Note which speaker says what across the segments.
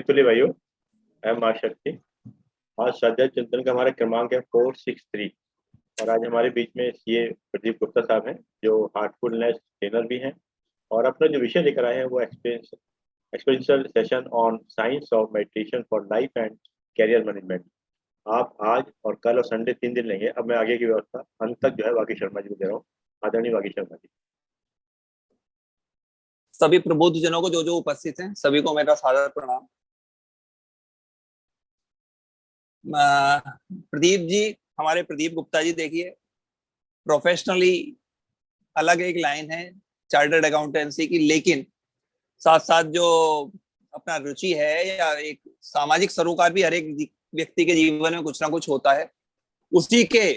Speaker 1: मित्रतुल्य भाइयों, मैं माँ शक्ति। आज स्वाध्याय चिंतन का हमारा क्रमांक है 463। और आज हमारे बीच में सीए प्रदीप गुप्ता साहब हैं, जो हार्टफुलनेस ट्रेनर भी हैं। और अपना जो विषय लेकर आए हैं वो experiential session on science of meditation for life and career management. आप आज और कल और संडे 3 दिन लेंगे। अब मैं आगे की व्यवस्था अंत तक जो है वाकी शर्मा जी को दे रहा हूँ। आदरणीय वाकी शर्मा जी।
Speaker 2: सभी प्रबुद्ध जनों को जो उपस्थित हैं सभी को मेरा सादर प्रणाम। प्रदीप जी, हमारे प्रदीप गुप्ता जी देखिए, प्रोफेशनली अलग एक लाइन है चार्टर्ड अकाउंटेंसी की, लेकिन साथ साथ जो अपना रुचि है या एक सामाजिक सरोकार भी हर एक व्यक्ति के जीवन में कुछ ना कुछ होता है। उसी के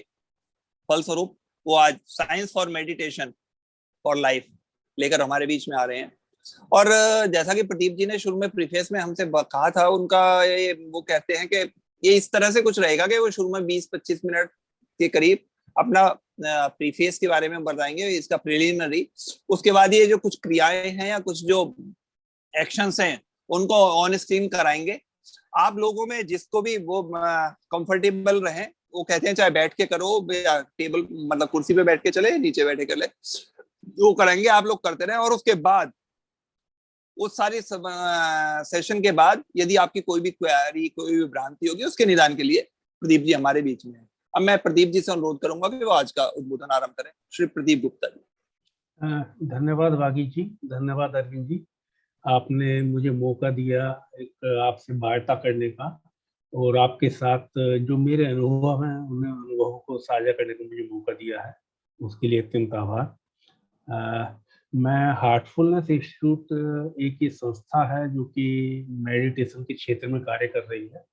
Speaker 2: फलस्वरूप वो आज science for meditation for life लेकर हमारे बीच में आ रहे हैं। और जैसा कि प्रदीप जी ने शुरू में प्रीफेस में हमसे कहा था, उनका वो कहते हैं कि ये इस तरह से कुछ रहेगा कि वो शुरू में 20-25 मिनट के करीब अपना प्रीफेस के बारे में बताएंगे, इसका प्रिलिमिनरी। उसके बाद ये जो कुछ क्रियाएं हैं या कुछ जो एक्शंस हैं उनको ऑन स्क्रीन कराएंगे। आप लोगों में जिसको भी वो कंफर्टेबल रहे, वो कहते हैं चाहे बैठ के करो, टेबल मतलब कुर्सी पे बैठ के चले, नीचे बैठे कर ले, वो करेंगे, आप लोग करते रहे। और उसके बाद उस सारी सेशन के बाद यदि आपकी कोई भी क्वेरी, कोई भी भ्रांति होगी, उसके निदान के लिए प्रदीप जी हमारे बीच में है। अब मैं प्रदीप जी से अनुरोध करूंगा कि वो आज का उद्बोधन आरंभ करें। श्री प्रदीप गुप्ता जी।
Speaker 3: धन्यवाद वागी जी, धन्यवाद अरविंद जी। आपने मुझे मौका दिया एक आपसे वार्ता करने का, और आपके साथ जो मेरे अनुभव हैं उन अनुभवों को साझा करने का मुझे मौका दिया है, उसके लिए अत्यंत आभार। मैं हार्टफुलनेस इंस्टीट्यूट एक ही संस्था है जो कि मेडिटेशन के क्षेत्र में कार्य कर रही है,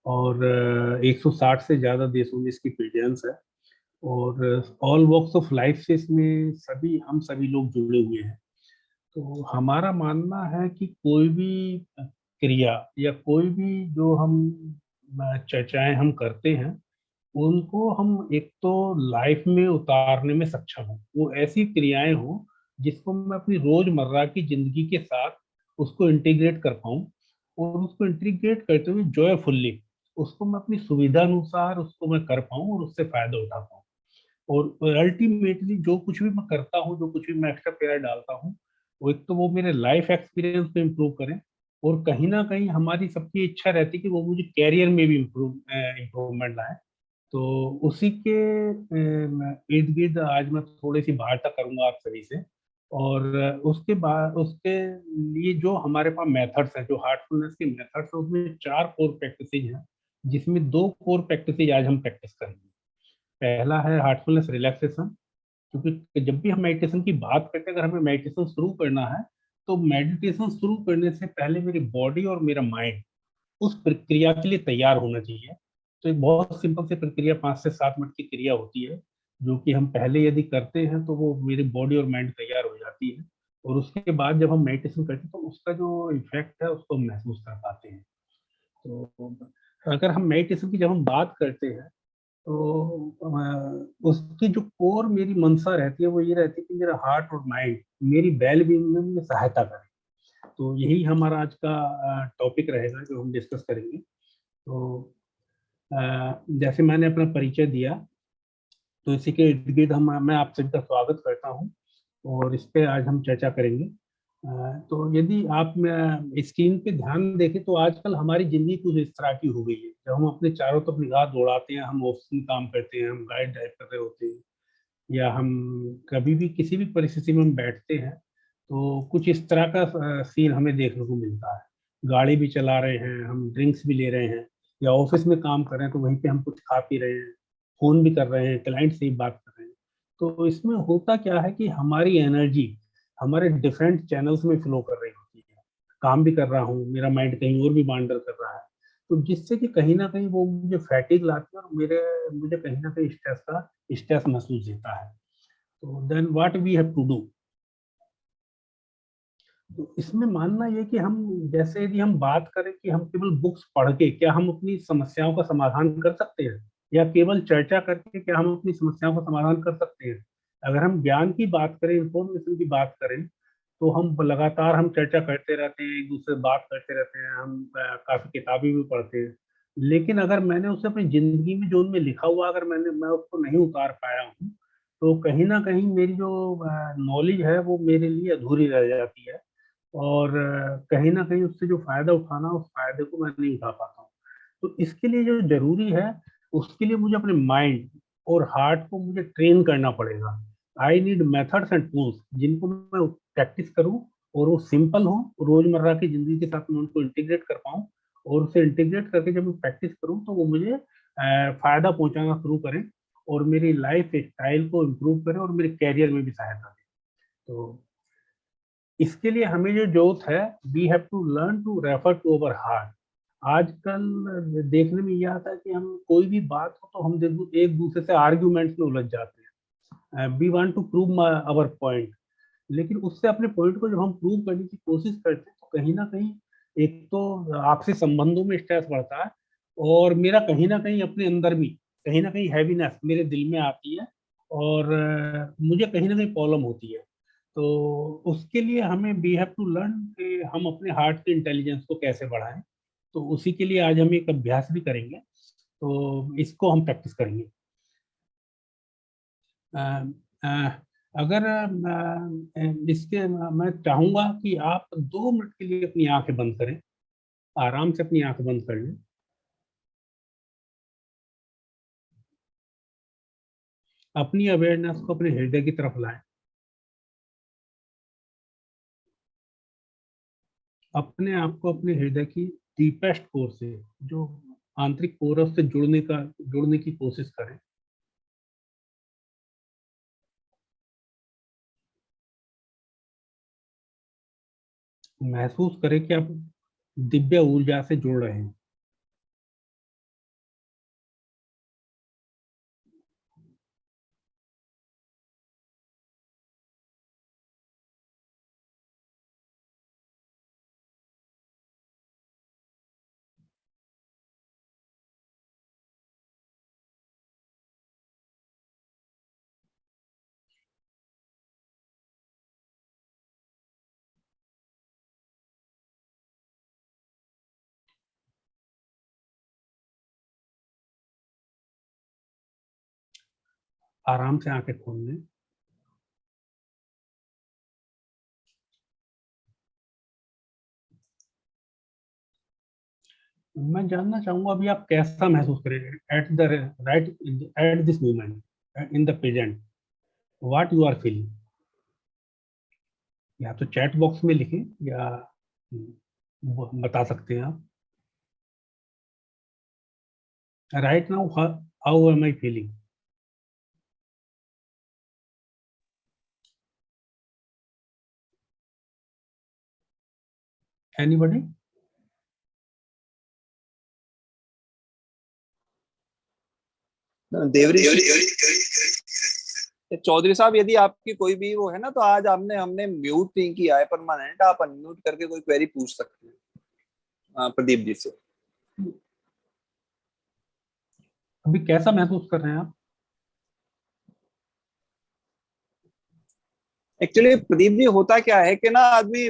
Speaker 3: और 160 से ज़्यादा देशों में इसकी प्रेजेंस है, और ऑल वॉक्स ऑफ लाइफ से इसमें हम सभी लोग जुड़े हुए हैं। तो हमारा मानना है कि कोई भी क्रिया या कोई भी जो हम चर्चाएं हम करते हैं, उनको हम एक तो लाइफ में उतारने में सक्षम हो। वो ऐसी क्रियाएं हो जिसको मैं अपनी रोजमर्रा की जिंदगी के साथ उसको इंटीग्रेट कर पाऊँ, और उसको इंटीग्रेट करते हुए जॉयफुल्ली उसको मैं अपनी सुविधा अनुसार उसको मैं कर पाऊँ और उससे फायदा उठा पाऊँ। और अल्टीमेटली जो कुछ भी मैं करता हूँ, जो कुछ भी मैं एक्स्ट्रा प्यार डालता हूँ, वो एक तो वो मेरे लाइफ एक्सपीरियंस को इम्प्रूव करें, और कहीं ना कहीं हमारी सबकी इच्छा रहती है कि वो मुझे कैरियर में भी इम्प्रूवमेंट लाए। तो उसी के इर्द गिर्द आज मैं थोड़ी सी वार्ता करूंगा आप सभी से। और उसके बाद उसके लिए जो हमारे पास मेथड्स हैं, जो हार्टफुलनेस के मेथड्स हैं, उसमें 4 कोर प्रैक्टिसेज हैं, जिसमें 2 कोर प्रैक्टिसेज आज हम प्रैक्टिस करेंगे। पहला है हार्टफुलनेस रिलैक्सेशन, क्योंकि जब भी हम मेडिटेशन की बात करते हैं, अगर हमें मेडिटेशन शुरू करना है, तो मेडिटेशन शुरू करने से पहले मेरी बॉडी और मेरा माइंड उस प्रक्रिया के लिए तैयार होना चाहिए। तो एक बहुत सिंपल सी प्रक्रिया 5 से 7 मिनट की क्रिया होती है, जो कि हम पहले यदि करते हैं तो वो मेरी बॉडी और माइंड तैयार हो जाती है, और उसके बाद जब हम मेडिटेशन करते हैं तो उसका जो इफेक्ट है उसको हम महसूस कर पाते हैं। तो अगर हम मेडिटेशन की जब हम बात करते हैं, तो उसकी जो कोर मेरी मंशा रहती है वो ये रहती है कि मेरा हार्ट और माइंड मेरी वेल बीइंग में सहायता करे। तो यही हमारा आज का टॉपिक रहेगा जो हम डिस्कस करेंगे। तो जैसे मैंने अपना परिचय दिया, तो इसी के इर्द गिर्द मैं आप सभी का स्वागत करता हूं, और इस पे आज हम चर्चा करेंगे। तो यदि आप स्क्रीन पे ध्यान देखें तो आजकल हमारी जिंदगी कुछ इस तरह की हो गई है। जब हम अपने चारों तरफ निगाह दौड़ाते हैं, हम ऑफिस में काम करते हैं, हम गाड़ी ड्राइव कर रहे होते हैं, या हम कभी भी किसी भी परिस्थिति में हम बैठते हैं, तो कुछ इस तरह का सीन हमें देखने को मिलता है। गाड़ी भी चला रहे हैं, हम ड्रिंक्स भी ले रहे हैं, या ऑफिस में काम कर रहे हैं तो वहीं पे हम कुछ खा पी रहे हैं, फोन भी कर रहे हैं, क्लाइंट से ही बात कर रहे हैं। तो इसमें होता क्या है कि हमारी एनर्जी हमारे डिफरेंट चैनल्स में फ्लो कर रही होती है। काम भी कर रहा हूँ, मेरा माइंड कहीं और भी वांडर कर रहा है, तो जिससे कि कहीं ना कहीं वो मुझे फैटिग लाती है, और मुझे कहीं ना कहीं स्ट्रेस महसूस देता है। तो then what we have to do. तो इसमें मानना ये कि हम, जैसे यदि हम बात करें कि हम केवल बुक्स पढ़ के क्या हम अपनी समस्याओं का समाधान कर सकते हैं, या केवल चर्चा करके क्या हम अपनी समस्याओं का समाधान कर सकते हैं। अगर हम ज्ञान की बात करें, इंफॉर्मेशन की बात करें, तो हम लगातार हम चर्चा करते रहते हैं, एक दूसरे से बात करते रहते हैं, हम काफी किताबें भी पढ़ते हैं, लेकिन अगर मैंने उसे अपनी जिंदगी में जो उनमें लिखा हुआ अगर मैं उसको नहीं उतार पाया हूँ, तो कहीं ना कहीं मेरी जो नॉलेज है वो मेरे लिए अधूरी रह जाती है, और कहीं ना कहीं उससे जो फायदा उठाना, उस फायदे को मैं नहीं उठा पाता हूँ। तो इसके लिए जो जरूरी है, उसके लिए मुझे अपने माइंड और हार्ट को मुझे ट्रेन करना पड़ेगा। I need methods and tools जिनको मैं प्रैक्टिस करूं, और वो सिंपल हो, रोजमर्रा की जिंदगी के साथ मैं उनको इंटीग्रेट कर पाऊं, और उसे इंटीग्रेट करके जब मैं प्रैक्टिस करूं तो वो मुझे फायदा पहुंचाना शुरू करें, और मेरी लाइफ स्टाइल को इम्प्रूव करें, और मेरे कैरियर में भी सहायता दें। तो इसके लिए हमें जो जरूरत है, we have to learn to refer to our heart. आजकल देखने में यह आता है कि हम कोई भी बात हो तो हम एक दूसरे से आर्ग्यूमेंट्स में उलझ जाते हैं, we want to prove our point, लेकिन उससे अपने पॉइंट को जब हम प्रूव करने की कोशिश करते हैं तो कहीं ना कहीं एक तो आपसी संबंधों में स्ट्रेस बढ़ता है, और मेरा कहीं ना कहीं अपने अंदर भी कहीं ना कहीं हैवीनेस मेरे दिल में आती है, और मुझे कहीं ना कहीं प्रॉब्लम होती है। तो उसके लिए हमें वी हैव टू लर्न कि हम अपने हार्ट के इंटेलिजेंस को कैसे बढ़ाएं। तो उसी के लिए आज हम एक अभ्यास भी करेंगे, तो इसको हम प्रैक्टिस करेंगे। अ, अ, अगर इसके मैं चाहूंगा कि आप 2 मिनट के लिए अपनी आंखें बंद करें, आराम से अपनी आंख बंद कर लें, अपनी अवेयरनेस को अपने हृदय की तरफ लाएं, अपने आप को अपने हृदय की डीपेस्ट कोर से, जो आंतरिक कोर है, उससे जुड़ने की कोशिश करें। महसूस करें कि आप दिव्य ऊर्जा से जुड़ रहे हैं। आराम से आंखें खोल लें। मैं जानना चाहूंगा अभी आप कैसा महसूस करेंगे at the right, at this moment in the present, what you are feeling. या तो चैट बॉक्स में लिखें, या बता सकते हैं आप, right now how am I feeling. Anybody?
Speaker 2: Deori Chaudhary साहब, यदि आपकी कोई भी वो है ना, तो आज हमने हमने म्यूट नहीं किया है परमानेंट, आप अनम्यूट करके कोई क्वेरी पूछ सकते हैं प्रदीप जी से।
Speaker 3: अभी कैसा महसूस कर रहे हैं आप?
Speaker 2: एक्चुअली प्रदीप जी, होता क्या है कि ना आदमी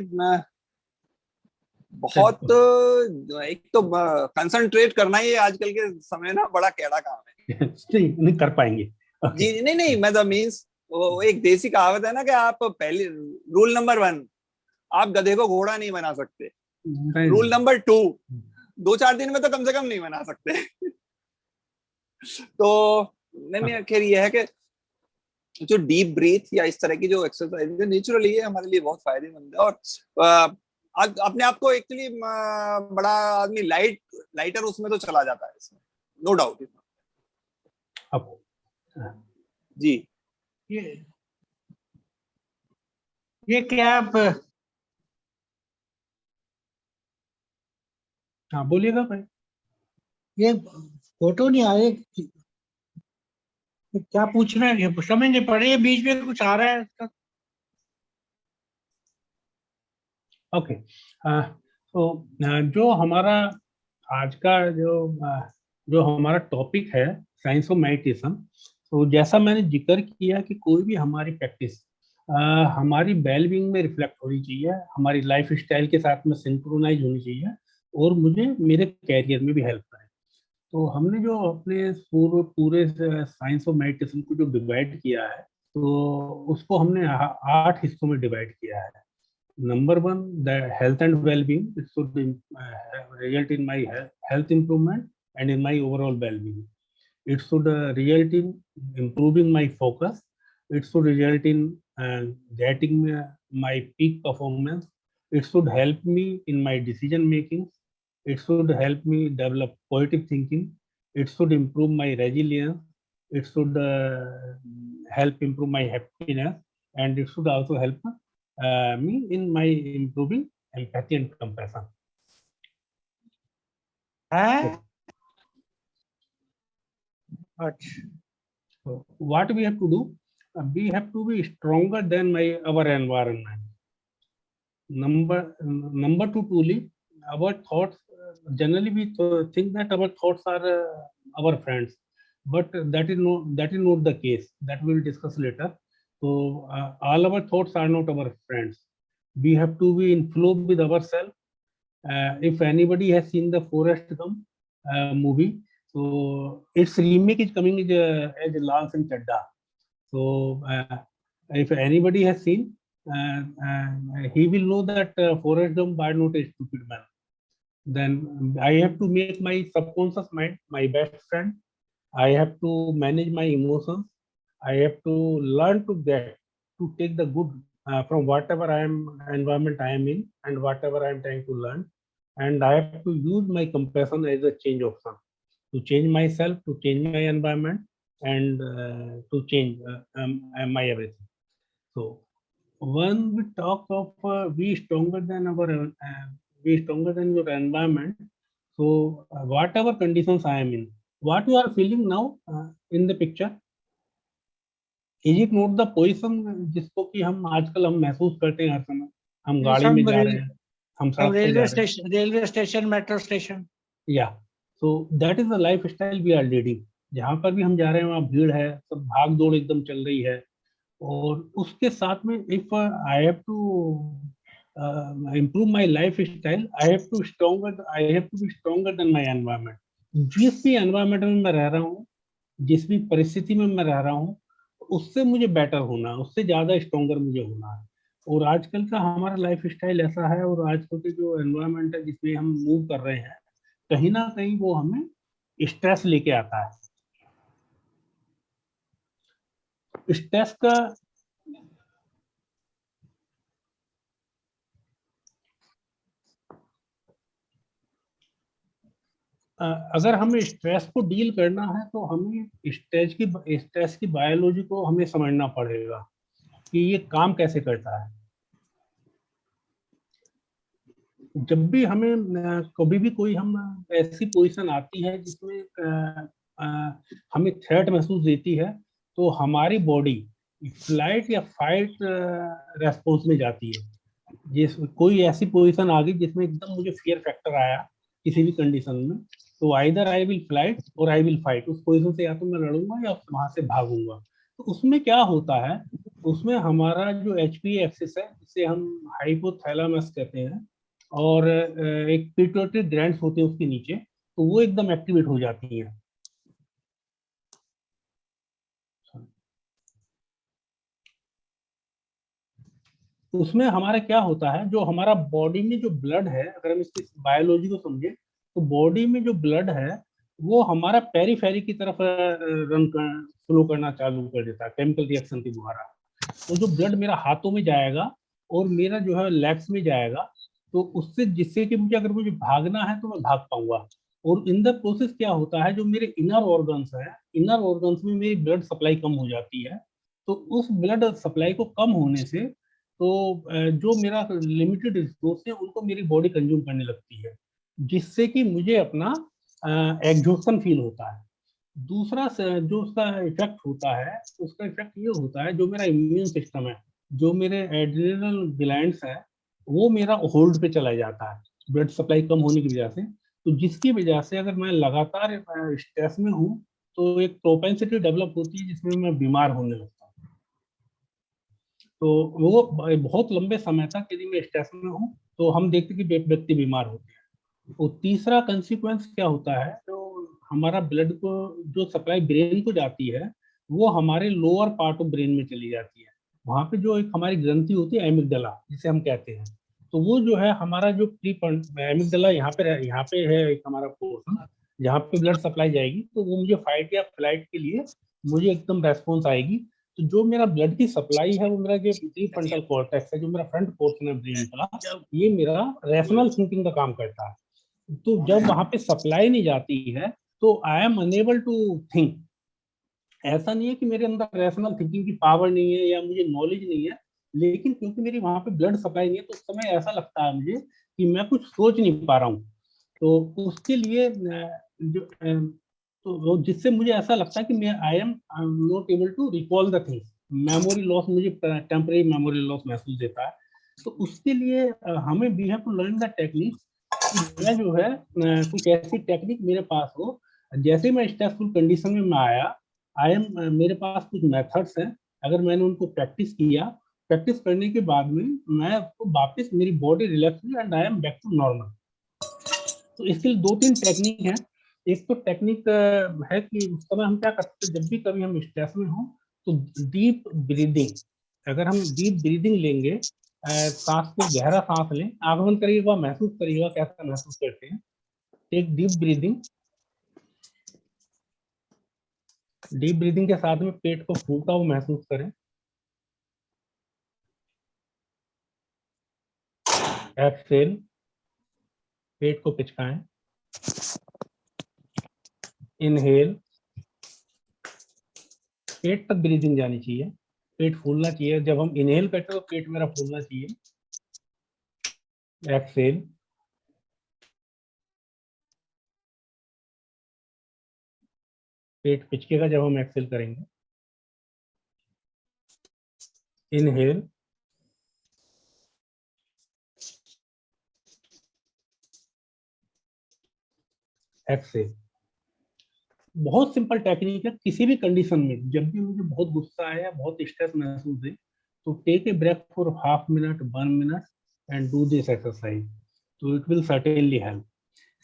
Speaker 2: बहुत एक तो कंसंट्रेट करना ही आजकल के समय ना बड़ा कैड़ा काम है।
Speaker 3: नहीं कर पाएंगे।
Speaker 2: जी नहीं नहीं, मतलब मीन्स वो एक देसी कहावत है ना कि आप पहले, रूल नंबर 1, आप गधे को घोड़ा नहीं बना सकते। रूल नंबर 2, 2-4 दिन में तो कम से कम नहीं बना सकते। तो नहीं, खैर ये है कि जो डीप ब्रीथ या इस तरह की जो एक्सरसाइज है नेचुरली ये हमारे लिए बहुत फायदेमंद है, और अपने आप को एक्चुअली बड़ा आदमी लाइटर उसमें तो चला जाता है, इसमें नो डाउट। जी
Speaker 3: ये क्या आप, हाँ बोलिएगा भाई।
Speaker 4: ये फोटो नहीं आ रही, क्या पूछ रहे हैं, समझ नहीं पड़ रही है, बीच में कुछ आ रहा है इसका।
Speaker 3: ओके, तो जो हमारा आज का जो हमारा टॉपिक है, साइंस ऑफ मेडिटेशन, तो जैसा मैंने जिक्र किया कि कोई भी हमारी प्रैक्टिस हमारी वेलबींग में रिफ्लेक्ट होनी चाहिए, हमारी लाइफ स्टाइल के साथ में सिंक्रोनाइज होनी चाहिए, और मुझे मेरे कैरियर में भी हेल्प करे। तो हमने जो अपने पूरे साइंस ऑफ मेडिटेशन को जो डिवाइड किया है, तो उसको हमने 8 हिस्सों में डिवाइड किया है। Number 1, the health and well-being. It should result in my health improvement and in my overall well-being. It should result in improving my focus. It should result in getting my peak performance. It should help me in my decision making. It should help me develop positive thinking. It should improve my resilience. It should help improve my happiness, and it should also help me in my improving empathy and compassion. So what we have to do? We have to be stronger than our environment. Number two, truly, our thoughts. Generally, we think that our thoughts are our friends, but that is not the case. That we will discuss later. So all our thoughts are not our friends. We have to be in flow with ourselves. If anybody has seen the Forrest Gump movie, so its remake is coming as Lal Singh Chadda. So if anybody has seen, he will know that Forrest Gump are not a stupid man. Then I have to make my subconscious mind my best friend. I have to manage my emotions. I have to learn to take the good from whatever environment I am in, and whatever I am trying to learn. And I have to use my compassion as a change option to change myself, to change my environment, and to change my everything. So when we talk of be stronger than your environment, so whatever conditions I am in, what you are feeling now in the picture, is it not the position जिसको कि हम आजकल महसूस करते हैं हर समय? हम गाड़ी में जा रहे हैं, हम सड़क पे जा रहे हैं,
Speaker 4: रेलवे स्टेशन, मेट्रो स्टेशन,
Speaker 3: या so that is the life style we are leading. जहाँ पर भी हम जा रहे हैं वहाँ भीड़ है, सब भाग दौड़ एकदम चल रही है, और उसके साथ में if I have to improve my lifestyle, I have to be stronger than my environment. जिस भी environment में मैं रह रहा हूँ, जिस भी परिस्थिति में मैं रह रहा हूँ, उससे मुझे बेटर होना, उससे ज्यादा स्ट्रॉन्गर मुझे होना है। और आजकल का हमारा लाइफ स्टाइल ऐसा है, और आजकल के जो एनवायरमेंट है जिसमें हम मूव कर रहे हैं, कहीं ना कहीं वो हमें स्ट्रेस लेके आता है। स्ट्रेस का अगर हमें स्ट्रेस को डील करना है, तो हमें स्ट्रेस की बायोलॉजी को हमें समझना पड़ेगा कि ये काम कैसे करता है। जब भी हमें कभी भी कोई हम ऐसी पोजीशन आती है जिसमें हमें थ्रेट महसूस देती है, तो हमारी बॉडी फ्लाइट या फाइट रेस्पॉन्स में जाती है। जिस कोई ऐसी पोजीशन आ गई जिसमें एकदम मुझे फियर फैक्टर आया किसी भी कंडीशन में, तो आइदर आई विल फ्लाइट और आई विल फाइट। उस पोजीशन से या तो मैं लड़ूंगा या वहां से भागूंगा। तो उसमें क्या होता है, उसमें हमारा जो एचपी एक्सिस है, जिसे हम हाइपोथैलेमस कहते हैं, और एक पिट्यूटरी ग्लैंड्स होते हैं उसके नीचे, तो वो एकदम एक्टिवेट हो जाती है। उसमें हमारा क्या होता है, जो हमारा बॉडी में जो ब्लड है, अगर हम इसकी बायोलॉजी को समझे, तो बॉडी में जो ब्लड है वो हमारा पेरीफेरी की तरफ फ्लो करना चालू कर देता है केमिकल रिएक्शन के द्वारा। तो जो ब्लड मेरा हाथों में जाएगा और मेरा जो है लेग्स में जाएगा, तो उससे जिससे कि अगर मुझे भागना है तो मैं भाग पाऊंगा। और इन द प्रोसेस क्या होता है, जो मेरे इनर ऑर्गन्स है, इनर ऑर्गन्स में मेरी ब्लड सप्लाई कम हो जाती है। तो उस ब्लड सप्लाई को कम होने से तो जो मेरा लिमिटेड रिसोर्स है उनको मेरी बॉडी कंज्यूम करने लगती है, जिससे कि मुझे अपना एग्जॉस्शन फील होता है। दूसरा जो उसका इफेक्ट होता है, उसका इफेक्ट ये होता है, जो मेरा इम्यून सिस्टम है, जो मेरे एड्रिनल ग्लैंड्स है, वो मेरा होल्ड पे चला जाता है ब्लड सप्लाई कम होने की वजह से। तो जिसकी वजह से अगर मैं लगातार स्ट्रेस में हूँ, तो एक प्रोपेंसिटी डेवलप होती है जिसमें मैं बीमार होने लगता हूँ। तो वो बहुत लंबे समय तक यदि मैं स्ट्रेस में हूँ तो हम देखते हैं कि व्यक्ति बीमार होते हैं। तो तीसरा कंसिक्वेंस क्या होता है, तो हमारा ब्लड को जो सप्लाई ब्रेन को जाती है वो हमारे लोअर पार्ट ऑफ ब्रेन में चली जाती है। वहां पे जो एक हमारी ग्रंथि होती है एमिगडाला जिसे हम कहते हैं, तो वो जो है हमारा जो एमिगडाला यहाँ पे है एक हमारा पोर्शन जहाँ पे ब्लड सप्लाई जाएगी, तो वो मुझे फाइट या फ्लाइट के लिए मुझे एकदम रेस्पॉन्स आएगी। तो जो मेरा ब्लड की सप्लाई है वो मेरा जो प्रीफ्रंटल कॉर्टेक्स है, जो मेरा फ्रंट पोर्शन है ब्रेन का, ये मेरा रैशनल थिंकिंग का काम करता है। तो जब वहां पे सप्लाई नहीं जाती है तो I am unable to think. ऐसा नहीं है कि मेरे अंदर रैशनल थिंकिंग की पावर नहीं है या मुझे नॉलेज नहीं है, लेकिन क्योंकि मेरी वहां पे ब्लड सप्लाई नहीं है तो उस समय ऐसा लगता है मुझे कि मैं कुछ सोच नहीं पा रहा हूँ। तो उसके लिए तो जिससे मुझे ऐसा लगता है कि मैं I am not able to recall the things. Memory loss, मुझे टेम्परेरी मेमोरी लॉस महसूस देता है। तो उसके लिए हमें we have to learn the technique. मैं जो है कुछ ऐसी टेक्निक मेरे पास हो, जैसे मैं स्ट्रेसफुल कंडीशन में मैं आया, आई एम मेरे पास कुछ मेथड्स हैं, अगर मैंने उनको प्रैक्टिस किया, प्रैक्टिस करने के बाद में मैं उसको वापस मेरी बॉडी रिलैक्स हुई and I am back to normal. तो इसके लिए दो तीन टेक्निक है। एक तो टेक्निक है कि उस समय हम क्या करते हैं, जब भी कभी हम स्ट्रेस में हो तो डीप ब्रीदिंग, अगर हम डीप ब्रीदिंग लेंगे, सांस को गहरा सांस लें, आंख बंद करिएगा, महसूस करिएगा कैसा महसूस करते हैं। एक डीप ब्रीदिंग, डीप ब्रीदिंग के साथ में पेट को फूलता हुआ महसूस करें। एक्सहेल, पेट को पिचकाएं। इनहेल, पेट तक ब्रीदिंग जानी चाहिए, पेट फूलना चाहिए। जब हम इनहेल करते हैं तो पेट मेरा फूलना चाहिए। एक्सहेल, पेट पिचकेगा जब हम एक्सहेल करेंगे। Inhale, exhale. बहुत सिंपल टेक्निक है। किसी भी कंडीशन में जब भी मुझे बहुत गुस्सा आए या बहुत स्ट्रेस महसूस है तो take a break for half minute, 1 minute and do this exercise, तो it will certainly help.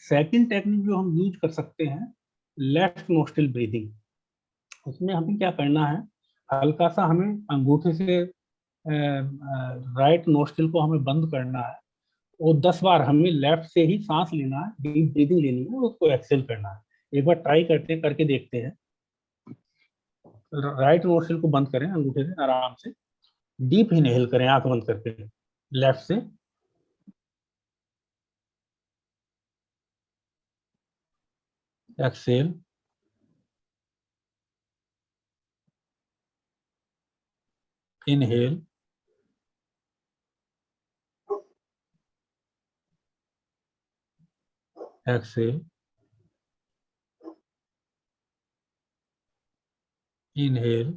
Speaker 3: Second technique जो हम यूज कर सकते हैं, लेफ्ट नोस्ट्रिल ब्रीदिंग। उसमें हमें क्या करना है, हल्का सा हमें अंगूठे से राइट नोस्ट्रिल को हमें बंद करना है और 10 बार हमें लेफ्ट से ही सांस लेना है, डीप ब्रीदिंग लेनी है और उसको एक्सेल करना है। एक बार ट्राई करके देखते हैं। राइट नोस्ट्रिल को बंद करें अंगूठे से, आराम से डीप इनहेल करें आंख बंद करके लेफ्ट से। Exhale, inhale, exhale, inhale,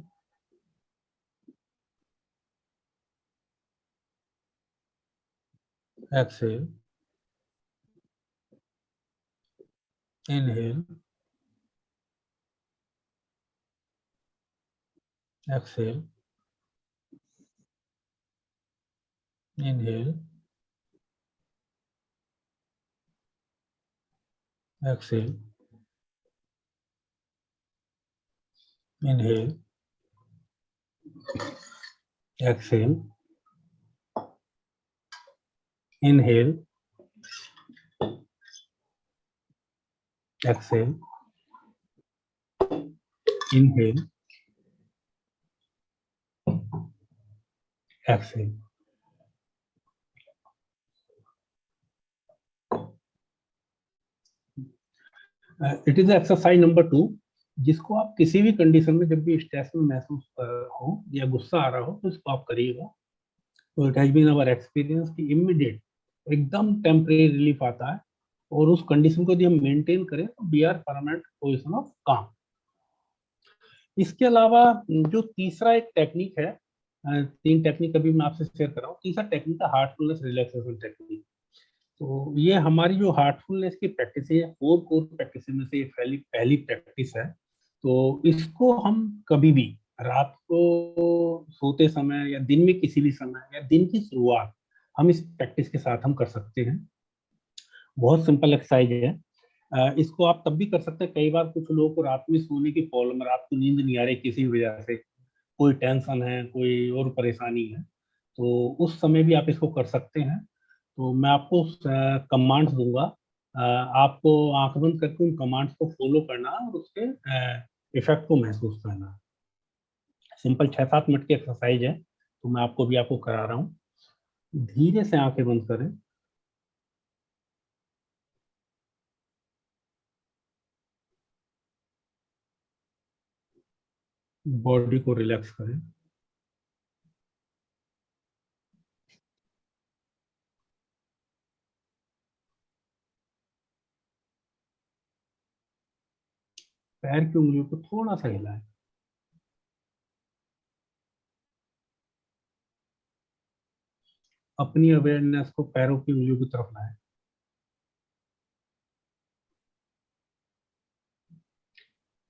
Speaker 3: exhale, inhale, exhale, inhale, exhale, inhale, exhale, inhale, exhale, inhale, exhale. It is exercise number 2, जिसको आप किसी भी कंडीशन में जब भी स्ट्रेस में महसूस हो या गुस्सा आ रहा हो तो इसको आप करिएगा। तो it has been our experience कि इमीडिएट एकदम टेम्परेरी रिलीफ आता है और उस कंडीशन को यदि हम मेंटेन करें तो we are permanent position of काम। इसके अलावा जो तीसरा एक टेक्निक है, 3 टेक्निक अभी मैं आपसे शेयर कर रहा हूँ। तीसरा टेक्निक है हार्टफुलनेस रिलैक्सेशन टेक्निक। तो ये हमारी जो हार्टफुलनेस की प्रैक्टिस है, 4 कोर प्रैक्टिस में से पहली प्रैक्टिस है। तो इसको हम कभी भी रात को सोते समय या दिन में किसी भी समय या दिन की शुरुआत हम इस प्रैक्टिस के साथ हम कर सकते हैं। बहुत सिंपल एक्सरसाइज है। इसको आप तब भी कर सकते हैं। कई बार कुछ लोगों को रात में सोने की प्रॉब्लम, रात को नींद नहीं आ रही किसी वजह से, कोई टेंशन है, कोई और परेशानी है, तो उस समय भी आप इसको कर सकते हैं। तो मैं आपको कमांड्स दूंगा, आपको आंख बंद करके उन कमांड्स को फॉलो करना और उसके इफेक्ट को महसूस करना। सिंपल 6-7 मिनट की एक्सरसाइज है, तो मैं आपको करा रहा हूँ। धीरे से आंखें बंद करें। बॉडी को रिलैक्स करें। पैर की उंगलियों को थोड़ा सा हिलाएं। अपनी अवेयरनेस को पैरों की उंगलियों की तरफ लाएं।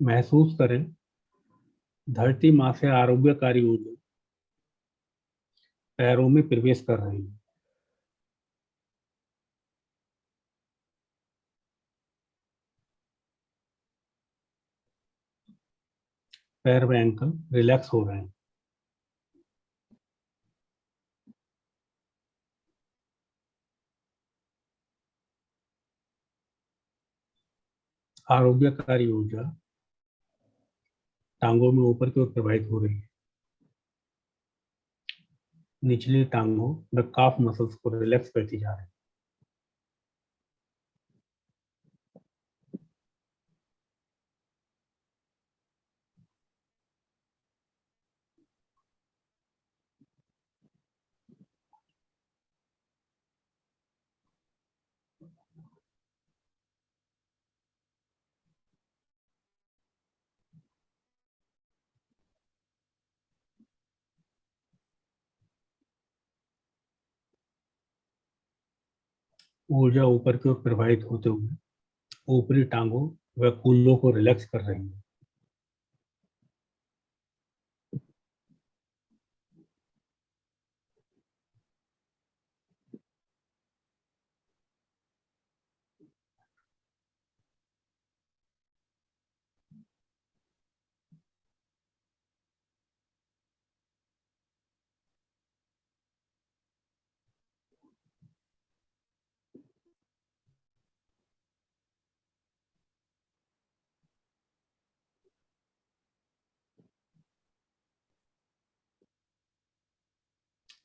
Speaker 3: महसूस करें धरती माँ से आरोग्यकारी ऊर्जा पैरों में प्रवेश कर रही है। पैर व एंकल रिलैक्स हो रहे हैं। आरोग्यकारी ऊर्जा टांगों में ऊपर की ओर प्रवाहित हो रही है। निचली टांगों व काफ मसल्स को रिलैक्स करती जा रही है। ऊर्जा ऊपर की ओर प्रवाहित होते हुए ऊपरी टांगों व कूल्हों को रिलैक्स कर रही है।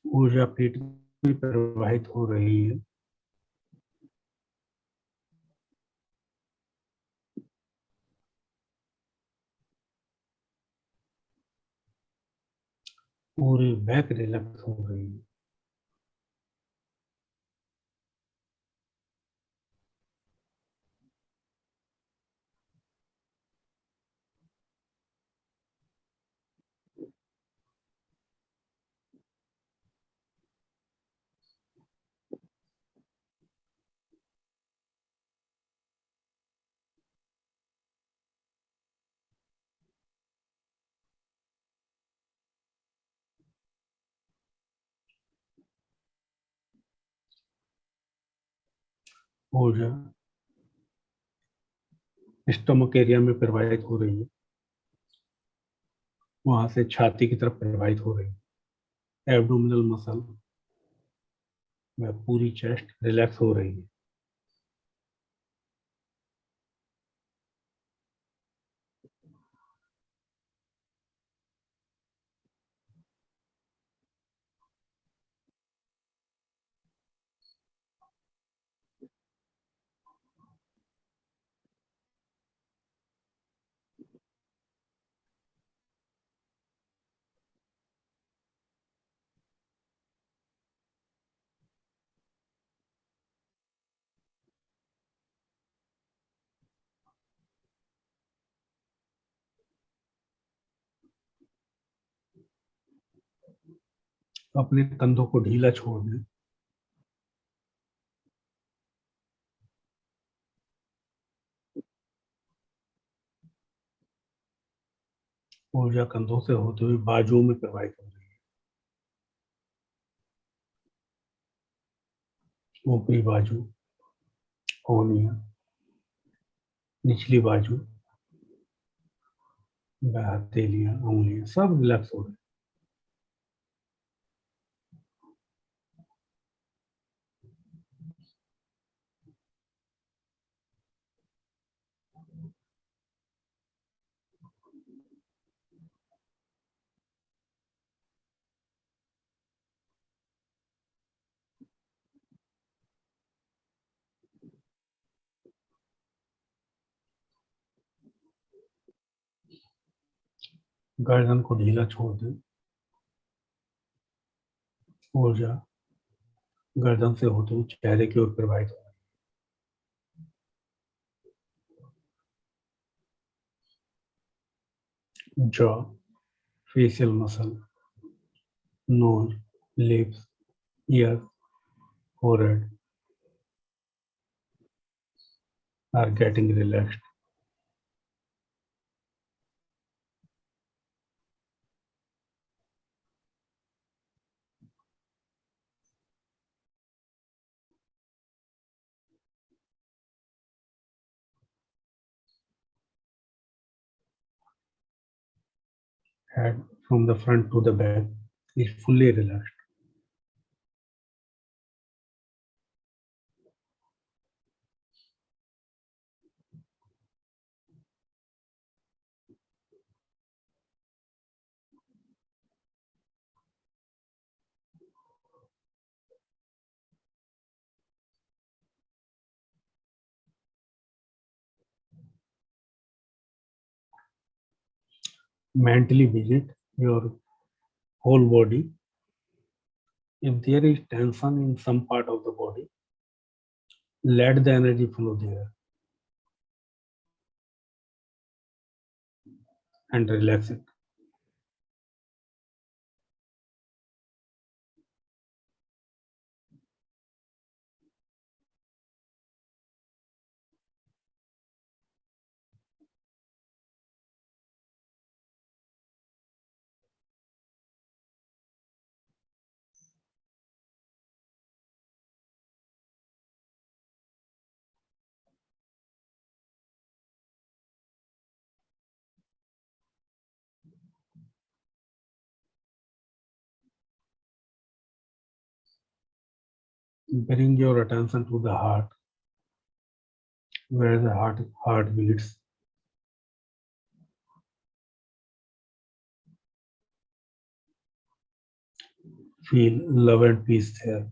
Speaker 3: ऊर्जा पीठ में प्रवाहित हो रही है। पूरी बैक रिलैक्स हो रही है। ऊर्जा स्टमक एरिया में प्रवाहित हो रही है। वहां से छाती की तरफ प्रवाहित हो रही है। एब्डोमिनल मसल में पूरी चेस्ट रिलैक्स हो रही है। अपने कंधों को ढीला छोड़ दें। ऊर्जा कंधों से होते हुए बाजुओं में प्रवाहित हो रही है। ऊपरी बाजू, कोहनियां, निचली बाजू, हथेलियां, उंगलियां सब रिलैक्स हो रहे हैं। गर्दन को ढीला छोड़ दें। ऊर्जा गर्दन से होते हुए चेहरे की ओर प्रवाहित हो। jaw, facial muscle, nose, lips, ears, forehead are getting relaxed. Head from the front to the back is fully relaxed. Mentally visit your whole body. If there is tension in some part of the body, let the energy flow there and relax it. Bring your attention to the heart, where the heart beats. Feel love and peace there.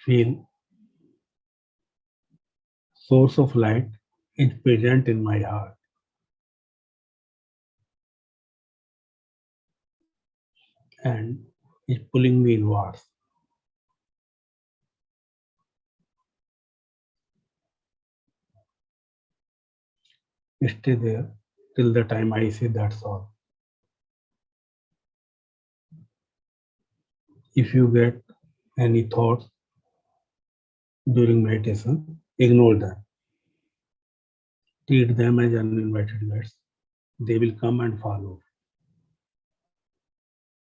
Speaker 3: Feel source of light is present in my heart and is pulling me inwards. Stay there till the time I say that's all. If you get any thoughts during meditation, ignore them. Treat them as uninvited guests. They will come and follow.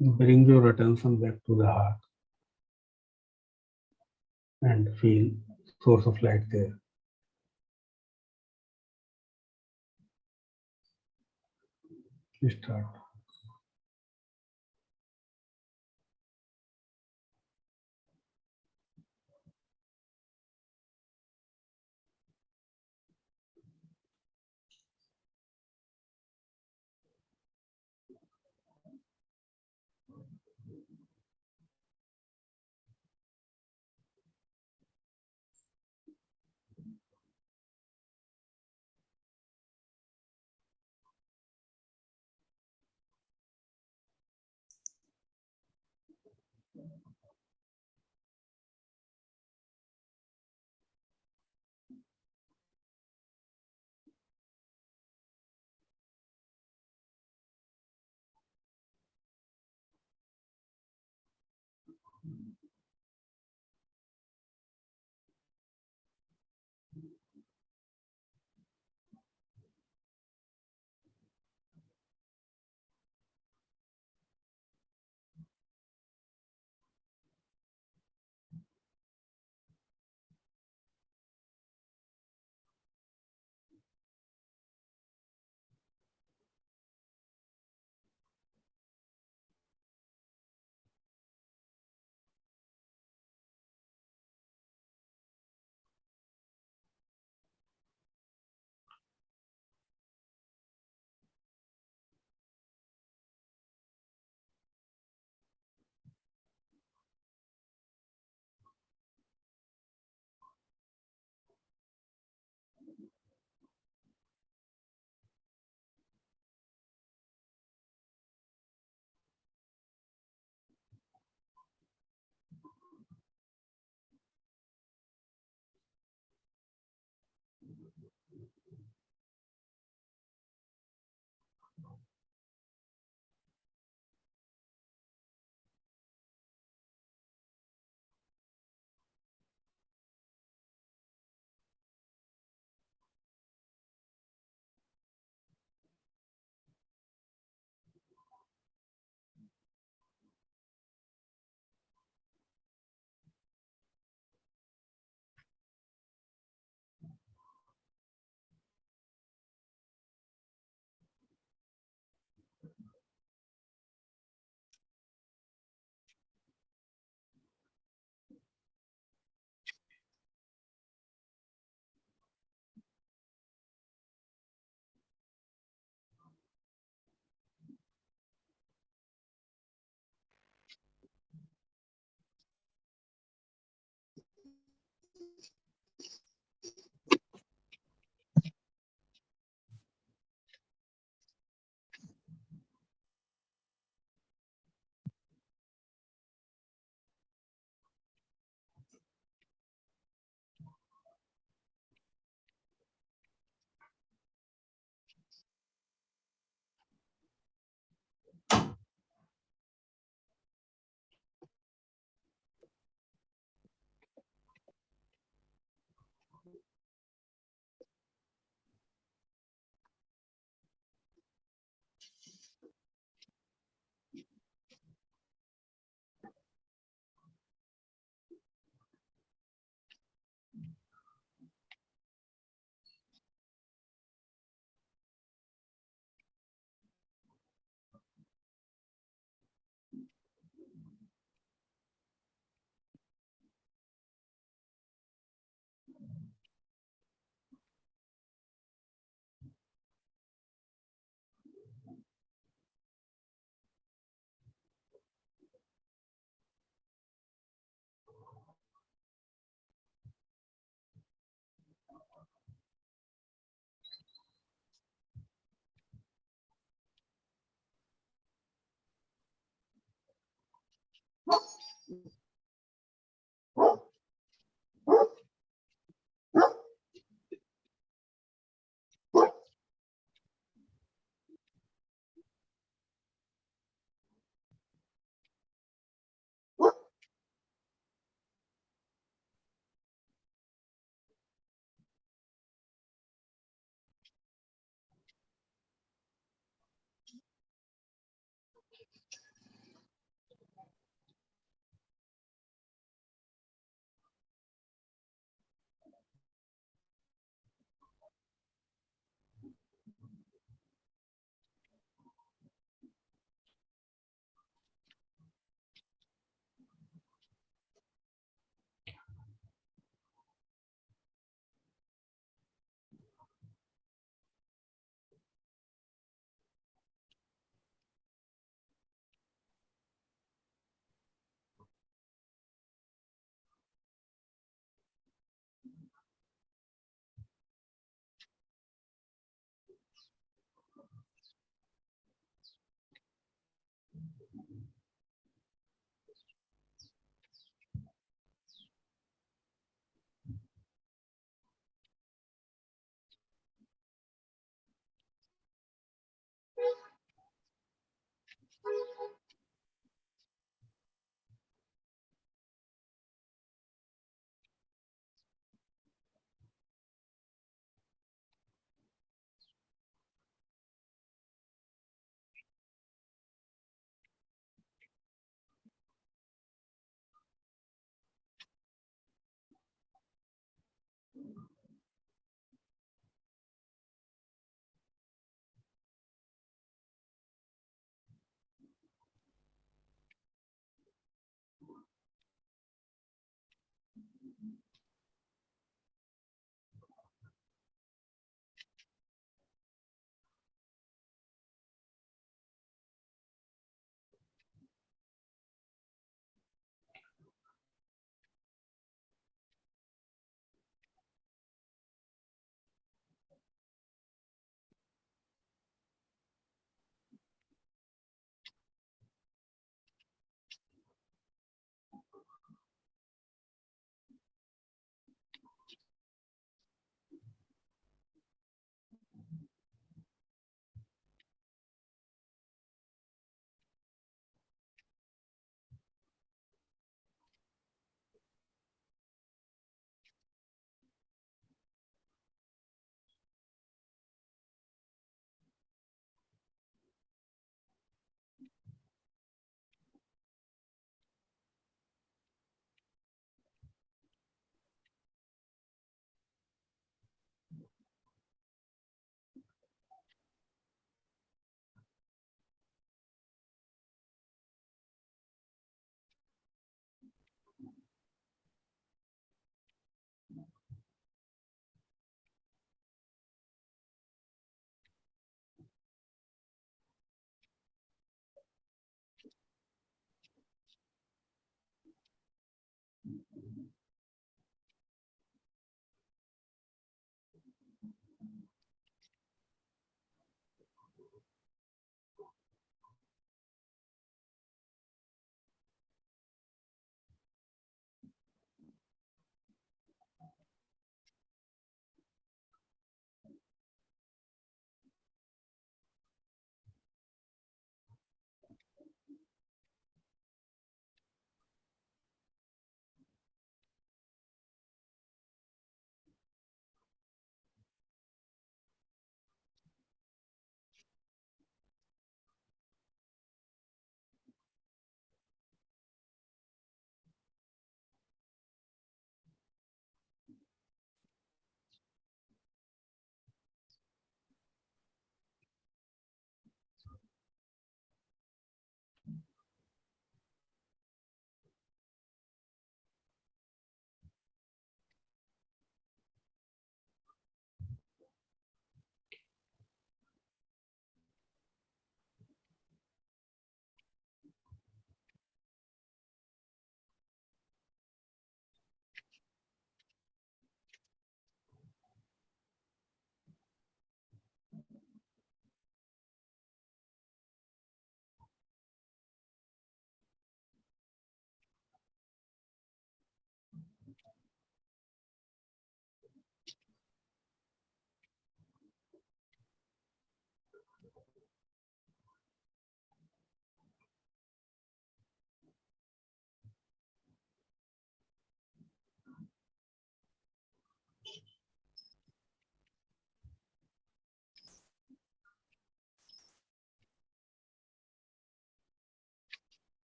Speaker 3: Bring your attention back to the heart and feel source of light there. Start.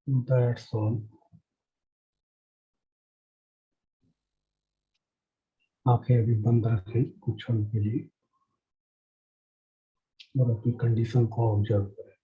Speaker 3: That's all. आंखें अभी बंद रखें कुछ क्षण के लिए और अपनी कंडीशन को ऑब्जर्व करें।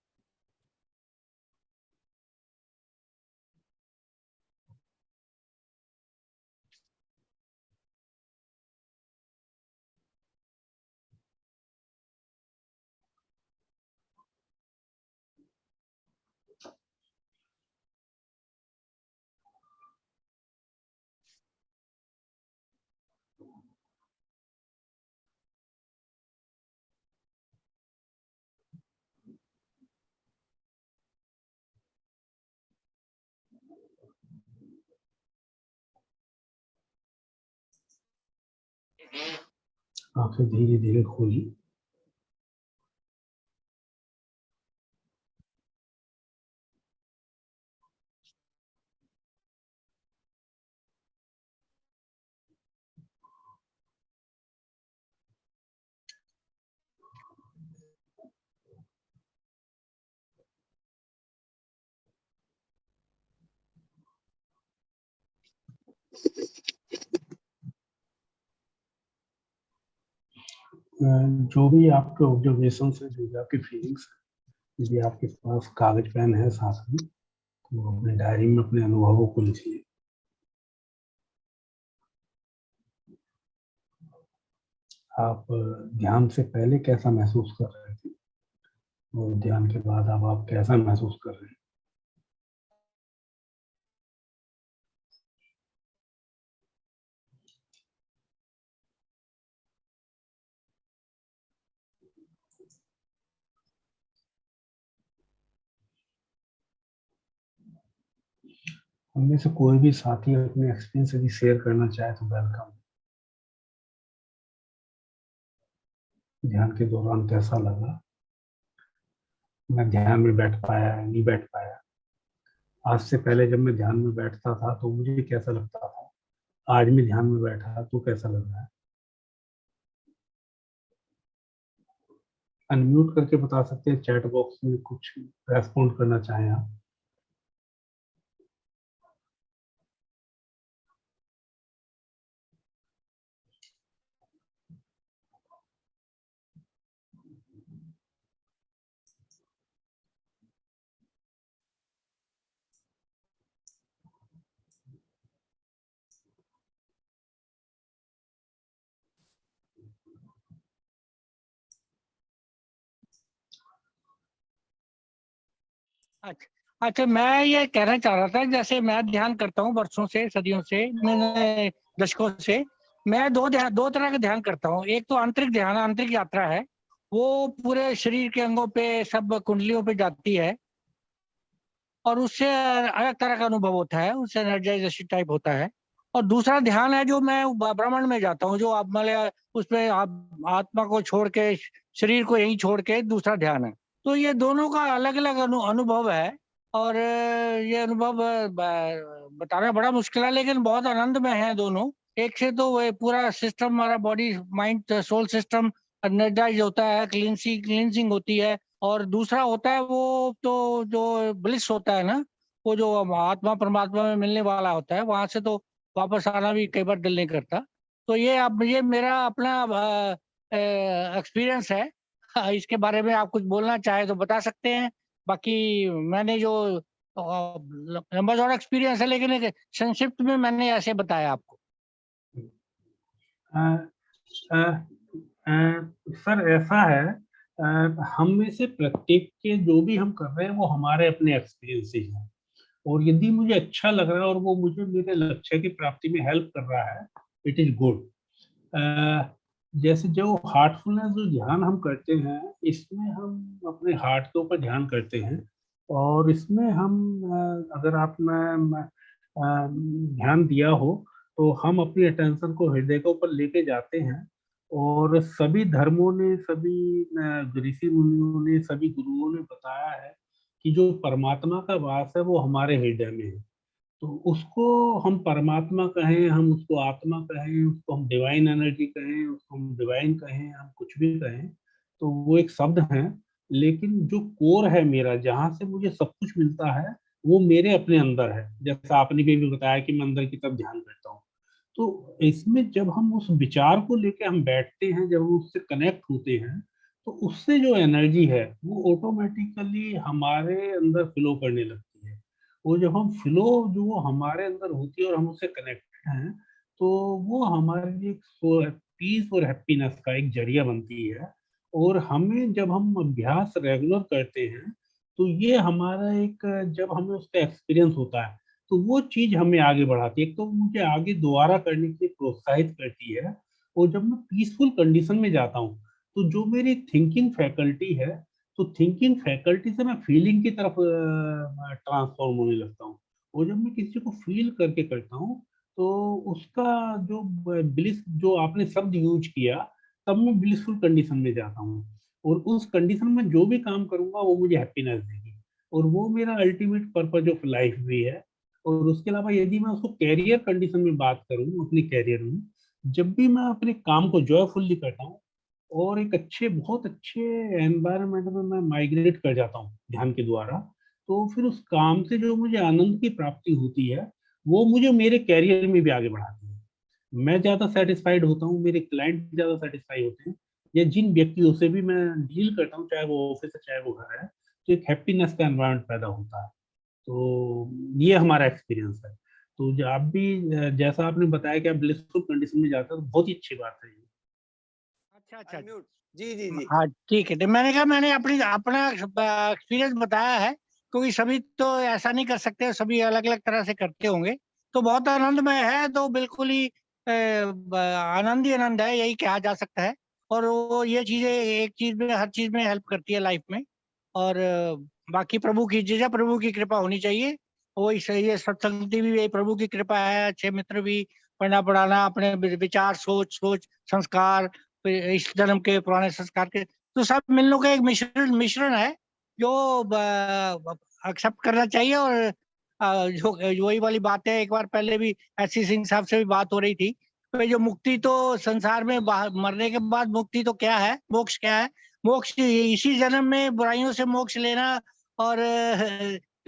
Speaker 3: आंखें धीरे धीरे खोली। जो भी आपके ऑब्जर्वेशन है, जो भी आपकी फीलिंग्स है, यदि आपके पास कागज पेन है साथ में, तो अपने डायरी में अपने अनुभवों को लिखिए। आप ध्यान से पहले कैसा महसूस कर रहे थे और ध्यान के बाद अब आप कैसा महसूस कर रहे हैं। उनमें से कोई भी साथी अपने एक्सपीरियंस यदि शेयर करना चाहे तो वेलकम। ध्यान के दौरान कैसा लगा, मैं ध्यान में बैठ पाया नहीं बैठ पाया, आज से पहले जब मैं ध्यान में बैठता था तो मुझे कैसा लगता था, आज मैं ध्यान में बैठा तो कैसा लग रहा है। अनम्यूट करके बता सकते हैं, चैट बॉक्स में कुछ रेस्पॉन्ड करना चाहें आप।
Speaker 4: अच्छा अच्छा, मैं ये कहना चाह रहा था, जैसे मैं ध्यान करता हूँ वर्षों से, सदियों से, मैंने दशकों से। मैं दो तरह का ध्यान करता हूँ। एक तो आंतरिक ध्यान, आंतरिक यात्रा है, वो पूरे शरीर के अंगों पे, सब कुंडलियों पे जाती है और उससे अलग तरह का अनुभव होता है, उससे एनर्जाइजेशन टाइप होता है। और दूसरा ध्यान है जो मैं ब्रह्मांड में जाता हूँ, जो आप मतलब उसमें आप आत्मा को छोड़ के, शरीर को यहीं छोड़ के, दूसरा ध्यान है। तो ये दोनों का अलग अलग अनुभव है। और ये अनुभव बताना बड़ा मुश्किल है, लेकिन बहुत आनंदमय है दोनों। एक से तो वो पूरा सिस्टम, हमारा body mind soul system energize होता है, क्लींसिंग होती है। और दूसरा होता है वो तो जो ब्लिस होता है ना, वो जो आत्मा परमात्मा में मिलने वाला होता है, वहां से तो वापस आना भी कई बार दिल नहीं करता। तो ये अब ये मेरा अपना एक्सपीरियंस है। इसके बारे में आप कुछ बोलना चाहे तो बता सकते हैं। बाकी मैंने जो लंबा चौड़ा एक्सपीरियंस है, लेकिन एक संक्षिप्त में मैंने ऐसे बताया आपको।
Speaker 3: अ, अ, सर ऐसा है, हम में से प्रत्येक के जो भी हम कर रहे हैं वो हमारे अपने एक्सपीरियंस ही हैं। और यदि मुझे अच्छा लग रहा है और वो मुझे मेरे लक्ष्य की प्राप्ति में हेल्प कर रहा है, इट इज गुड। जैसे जो हार्टफुलनेस जो ध्यान हम करते हैं, इसमें हम अपने हार्ट के ऊपर ध्यान करते हैं। और इसमें हम अगर आपने ध्यान दिया हो तो हम अपनी अटेंशन को हृदय के ऊपर लेके जाते हैं। और सभी धर्मों ने, सभी ऋषि मुनियों ने, सभी गुरुओं ने बताया है कि जो परमात्मा का वास है वो हमारे हृदय में है। तो उसको हम परमात्मा कहें, हम उसको आत्मा कहें, उसको हम डिवाइन एनर्जी कहें, उसको हम डिवाइन कहें, हम कुछ भी कहें, तो वो एक शब्द है। लेकिन जो कोर है मेरा, जहाँ से मुझे सब कुछ मिलता है, वो मेरे अपने अंदर है। जैसा आपने भी बताया कि मैं अंदर की तरफ ध्यान करता हूँ। तो इसमें जब हम उस विचार को लेके हम बैठते हैं, जब हम उससे कनेक्ट होते हैं, तो उससे जो एनर्जी है वो ऑटोमेटिकली हमारे अंदर फ्लो करने लगती है। वो जब हम फ्लो, जो वो हमारे अंदर होती है और हम उससे कनेक्टेड हैं, तो वो हमारे लिए पीस और हैप्पीनेस का एक जरिया बनती है। और हमें जब हम अभ्यास रेगुलर करते हैं, तो ये हमारा एक, जब हमें उसका एक्सपीरियंस होता है तो वो चीज हमें आगे बढ़ाती है। एक तो मुझे आगे दोबारा करने के लिए प्रोत्साहित करती है। और जब मैं पीसफुल कंडीशन में जाता हूँ, तो जो मेरी थिंकिंग फैकल्टी है, तो थिंकिंग फैकल्टी से मैं फीलिंग की तरफ ट्रांसफॉर्म होने लगता हूँ। और जब मैं किसी को फील करके करता हूँ, तो उसका जो ब्लिस, जो आपने शब्द यूज किया, तब मैं ब्लिसफुल कंडीशन में जाता हूँ, और उस कंडीशन में जो भी काम करूंगा वो मुझे हैप्पीनेस देगी, और वो मेरा अल्टीमेट पर्पज ऑफ लाइफ भी है। और उसके अलावा यदि मैं उसको कैरियर कंडीशन में बात करूँ, अपने कैरियर में जब भी मैं अपने काम को जॉयफुल्ली करता हूँ और एक अच्छे, बहुत अच्छे एनवायरनमेंट में मैं माइग्रेट कर जाता हूँ ध्यान के द्वारा, तो फिर उस काम से जो मुझे आनंद की प्राप्ति होती है वो मुझे मेरे कैरियर में भी आगे बढ़ाती है। मैं ज्यादा सेटिस्फाइड होता हूँ, मेरे क्लाइंट ज्यादा सेटिस्फाई होते हैं, या जिन व्यक्तियों से भी मैं डील करता हूँ, चाहे वो ऑफिस है चाहे वो घर है, तो एक हैप्पीनेस का एनवायरनमेंट पैदा होता है। तो ये हमारा एक्सपीरियंस है। तो जो आप भी जैसा आपने बताया कि आप ब्लिसफुल कंडीशन में जाते हो, तो बहुत ही अच्छी बात है ये।
Speaker 4: अच्छा अच्छा।
Speaker 2: Unmute। जी जी जी।
Speaker 4: हाँ ठीक है, तो मैंने कहा मैंने अपना एक्सपीरियंस बताया है, क्योंकि सभी तो ऐसा नहीं कर सकते, सभी अलग अलग तरह से करते होंगे। तो बहुत आनंदमय है, तो बिल्कुल ही आनंद ही आनंद है, यही कहा जा सकता है। और वो ये चीजें एक चीज में, हर चीज में हेल्प करती है लाइफ में। और बाकी प्रभु की चीज है, प्रभु की कृपा होनी चाहिए। वही सही है, सत्संगति भी यही प्रभु की कृपा है, अच्छे मित्र भी, पढ़ना पढ़ाना, अपने विचार, सोच संस्कार, इस जन्म के पुराने संस्कार के, तो सब मिलने का एक मिश्रण मिश्रण है, जो एक्सेप्ट करना चाहिए। और जो वही वाली बात है, एक बार पहले भी ऐसी सिंह साहब से भी बात हो रही थी, तो जो मुक्ति तो संसार में मरने के बाद मुक्ति तो क्या है, मोक्ष क्या है? मोक्ष इसी जन्म में बुराइयों से मोक्ष लेना, और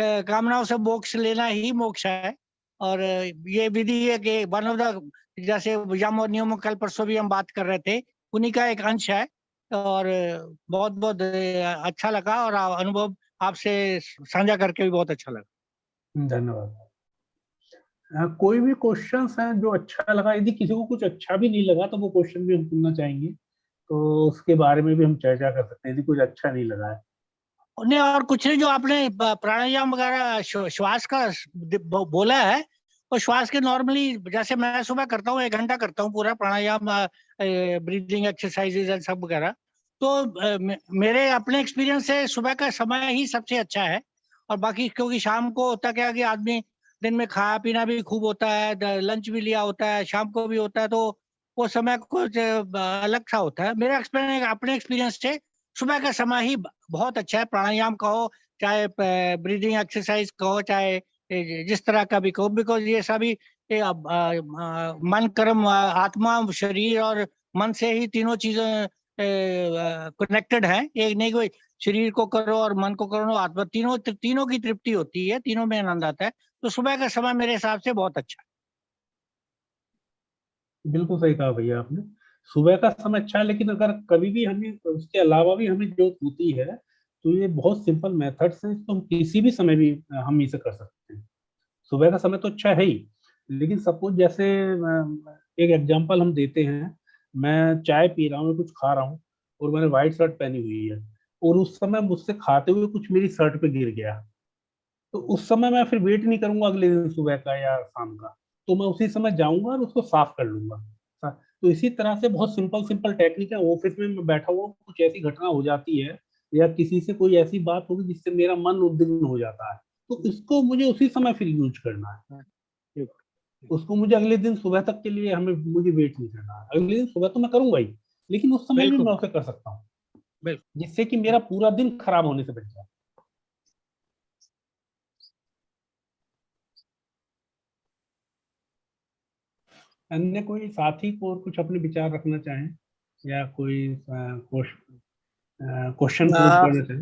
Speaker 4: कामनाओं से मोक्ष लेना ही मोक्ष है। और ये विधि है कि वन ऑफ द, जैसे यम और नियमों, कल परसों भी हम बात कर रहे थे, उन्हीं का एक अंश है। और बहुत बहुत अच्छा लगा, और अनुभव आपसे साझा करके भी बहुत अच्छा लगा।
Speaker 3: धन्यवाद। कोई भी क्वेश्चंस हैं जो अच्छा लगा, यदि किसी को कुछ अच्छा भी नहीं लगा तो वो क्वेश्चन भी हम सुनना चाहेंगे, तो उसके बारे में भी हम चर्चा कर सकते हैं यदि कुछ अच्छा नहीं लगा है।
Speaker 4: नहीं, और कुछ नहीं, जो आपने प्राणायाम वगैरह श्वास का बोला है, और श्वास के नॉर्मली जैसे मैं सुबह करता हूँ, 1 घंटा करता हूँ पूरा प्राणायाम, ब्रीदिंग एक्सरसाइजेज एंड सब वगैरह। तो मेरे अपने एक्सपीरियंस से सुबह का समय ही सबसे अच्छा है। और बाकी क्योंकि शाम को होता क्या कि आदमी दिन में खाया पीना भी खूब होता है, लंच भी लिया होता है, शाम को भी होता है, तो वो समय कुछ अलग सा होता है। मेरा एक्सपीरियंस, अपने एक्सपीरियंस से सुबह का समय ही बहुत अच्छा है। प्राणायाम कहो, चाहे ब्रीदिंग एक्सरसाइज कहो, चाहे जिस तरह का भी कहो, बिकॉज ये सभी मन, कर्म, आत्मा, शरीर और मन से ही तीनों चीजें कनेक्टेड हैं। एक नहीं, कोई शरीर को करो और मन को करो, आत्मा, तीनों की तृप्ति होती है, तीनों में आनंद आता है। तो सुबह का समय मेरे हिसाब से बहुत अच्छा है।
Speaker 3: बिल्कुल सही कहा भैया आपने, सुबह का समय अच्छा है, लेकिन अगर कभी भी हमें उसके अलावा भी हमें जरूरत होती है तो ये बहुत सिंपल मेथड्स हैं, इसको हम किसी भी समय भी हम इसे कर सकते हैं। सुबह का समय तो अच्छा है ही, लेकिन सपोज जैसे एक एग्जांपल हम देते हैं, मैं चाय पी रहा हूँ, कुछ खा रहा हूँ, और मैंने व्हाइट शर्ट पहनी हुई है, और उस समय मुझसे खाते हुए कुछ मेरी शर्ट पे गिर गया, तो उस समय मैं फिर वेट नहीं करूंगा अगले दिन सुबह का या शाम का, तो मैं उसी समय जाऊंगा और उसको साफ कर लूंगा। तो इसी तरह से बहुत सिंपल सिंपल टेक्निक है। ऑफिस में मैं बैठा हुआ हूँ, कुछ ऐसी घटना हो जाती है या किसी से कोई ऐसी बात होगी जिससे मेरा मन उद्विग्न हो जाता है, तो इसको मुझे उसी समय फिर यूज करना है। उसको मुझे अगले दिन सुबह तक के लिए हमें मुझे वेट नहीं करना है, अगले दिन सुबह तो मैं करूंगा ही, लेकिन उस समय भी
Speaker 4: बिल्कुल
Speaker 3: मैं उसे कर सकता हूँ,
Speaker 4: बिल्कुल।
Speaker 3: जिससे कि मेरा पूरा दिन खराब होने से बच जाए। अन्य कोई साथी को और कुछ अपने विचार रखना चाहें, या कोई क्वेश्चन पोज करना चाहें?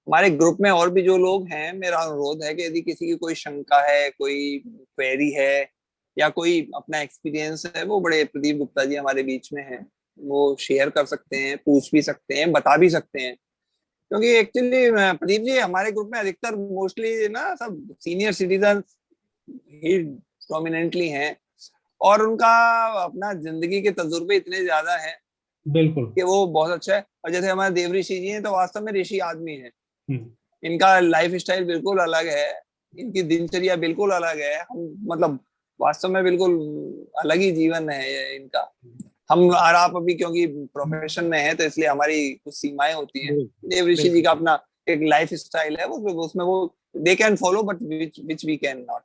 Speaker 2: हमारे ग्रुप में और भी जो लोग हैं, मेरा अनुरोध है कि यदि किसी की कोई शंका है, कोई क्वेरी है, या कोई अपना एक्सपीरियंस है, वो बड़े प्रदीप गुप्ता जी हमारे बीच में हैं, वो शेयर कर सकते हैं, पूछ भी सकते हैं, बता भी सकते हैं। क्योंकि एक्चुअली प्रदीप जी, हमारे ग्रुप में अधिकतर मोस्टली ना सब सीनियर सिटीजन ही प्रोमिनेंटली हैं, और उनका अपना जिंदगी के तजुर्बे इतने ज्यादा हैं
Speaker 3: बिल्कुल।
Speaker 2: कि वो बहुत अच्छा है। और जैसे हमारे देव ऋषि जी हैं, तो वास्तव में ऋषि आदमी हैं।
Speaker 3: हम्म,
Speaker 2: इनका लाइफ स्टाइल बिल्कुल अलग है, इनकी दिनचर्या बिल्कुल अलग है। हम मतलब वास्तव में बिल्कुल अलग ही जीवन है ये इनका। हम और आप अभी क्योंकि प्रोफेशन में है, तो इसलिए हमारी कुछ सीमाएं होती हैं। देव ऋषि जी का अपना एक लाइफ स्टाइल है, वो उसमें वो they can follow, but which we can not.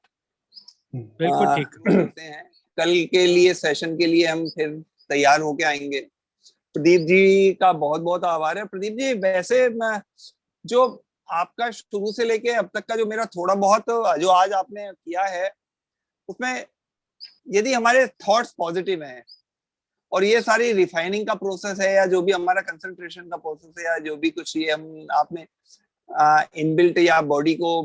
Speaker 4: बिल्कुल ठीक।
Speaker 2: करते हैं, कल के लिए सेशन के लिए हम फिर तैयार होके आएंगे। प्रदीप जी का बहुत बहुत आभार है। प्रदीप जी, वैसे जो आपका शुरू से लेके अब तक का जो मेरा थोड़ा बहुत जो आज आपने किया है, उसमें यदि हमारे थॉट्स पॉजिटिव हैं और ये सारी रिफाइनिंग का प्रोसेस है, या जो भी हमारा कंसंट्रेशन का प्रोसेस है, या जो भी कुछ ये हम आपने इनबिल्ट या बॉडी को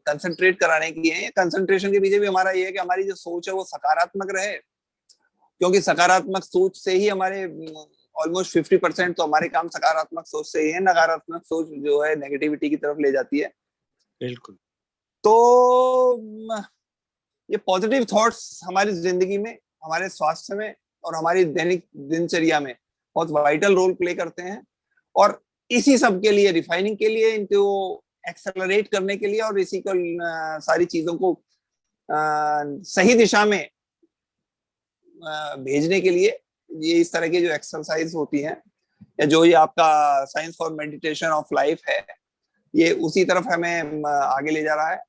Speaker 2: कंसंट्रेट कराने की है, कंसंट्रेशन के पीछे भी हमारा ये है कि हमारी जो सोच है वो सकारात्मक रहे, क्योंकि सकारात्मक सोच से ही हमारे ऑलमोस्ट 50% तो हमारे काम सकारात्मक सोच से ही है। नकारात्मक सोच जो है नेगेटिविटी की तरफ ले जाती है।
Speaker 1: बिल्कुल।
Speaker 2: तो ये पॉजिटिव थॉट्स हमारी जिंदगी में, हमारे स्वास्थ्य में और हमारी दैनिक दिनचर्या में बहुत वाइटल रोल प्ले करते हैं, और इसी सब के लिए, रिफाइनिंग के लिए, इनको एक्सेलरेट करने के लिए और इसी को सारी चीजों को सही दिशा में भेजने के लिए ये इस तरह की जो एक्सरसाइज होती हैं, या जो ये आपका science for meditation of life है, ये उसी तरफ हमें आगे ले जा रहा है।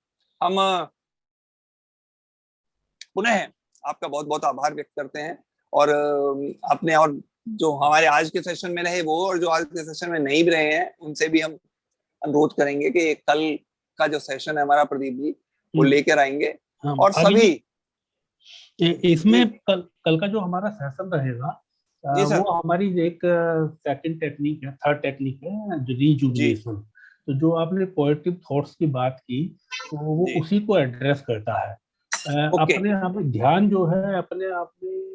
Speaker 2: हम पुनः आपका बहुत बहुत आभार व्यक्त करते हैं, और अपने और जो हमारे आज के सेशन में रहे वो, और जो आज के सेशन में नहीं भी रहे हैं, उनसे भी हम अनुरोध करेंगे कि कल का जो सेशन है हमारा प्रदीप जी वो लेकर आएंगे। और सभी
Speaker 3: इसमें कल का जो हमारा सेशन रहेगा वो हमारी एक सेकंड टेक्निक है, थर्ड टेक्निक है, रिजुविनेशन। तो जो आपने पॉजिटिव थॉट्स की बात की, तो वो उसी को एड्रेस करता है। अपने आप में ध्यान जो है, अपने आप में